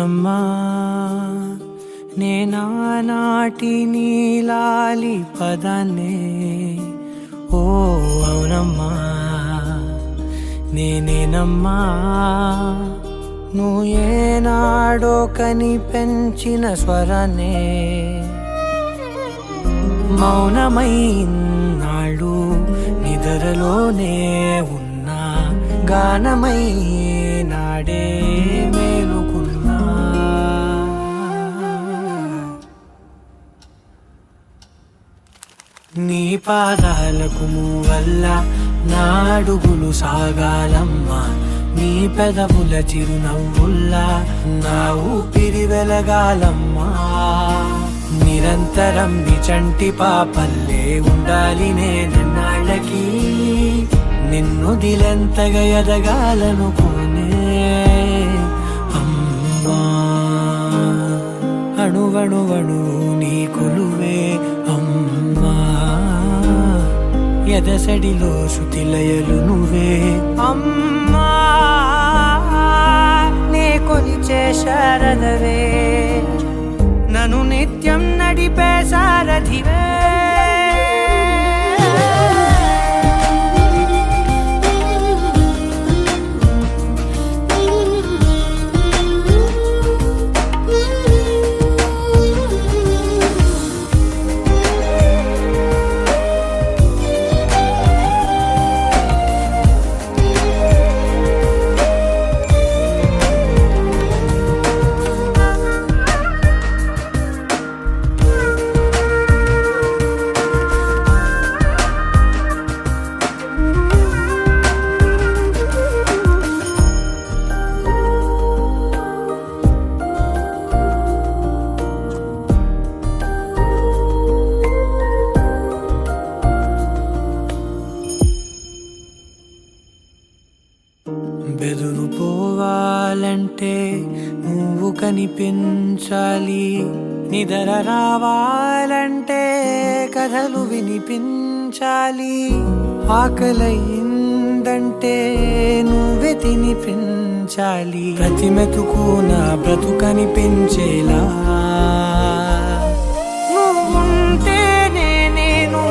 అవునమ్మా నేనానాటి నీలాలి పదాన్నే ఓ అవునమ్మా నేనేనమ్మా నువ్వు ఏనాడో కని పెంచిన స్వరాన్నే మౌనమై నాడు నిద్రలోనే ఉన్నా గానమై నాడే మేలుకున్నా నీ పాదాలకు వల్ల నా అడుగులు సాగాలమ్మా నీ పెదవుల చిరునవ్వుల్లా నా ఊపిరి వెలగాలమ్మా నిరంతరం నీ చంటి పాపల్లే ఉండాలి నేనన్నాళ్ళకి నిన్ను దిలెంతగా ఎదగాలనుకోనే అమ్మా అణువణువణు నీ కొలువే అమ్మా ఎదసడిలో శృతిలయలు నువ్వే అమ్మా నే కొలిచే శారదవే నన్ను నిత్యం నడిపే సారథివే బెదురు పోవాలంటే నువ్వు కనిపించాలి నిద్ర రావాలంటే కథలు వినిపించాలి ఆకలైందంటే నువ్వే తినిపించాలి ప్రతి మెతుకు నా బ్రతుకనిపించేలా నువ్వుంటేనే నేను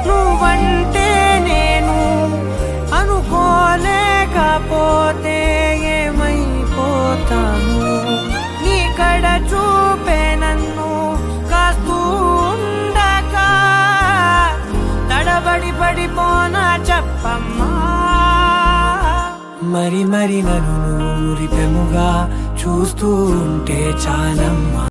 నువ్వంటే నేను అనుకోలేకపోతే ఏమైపోతాను నీ కడ చూపే నన్ను కాస్తూ ఉండక తడబడి పడిపోనా చెప్పమ్మా మరి నన్ను ఊరిపెముగా చూస్తూ ఉంటే చాలమ్మా.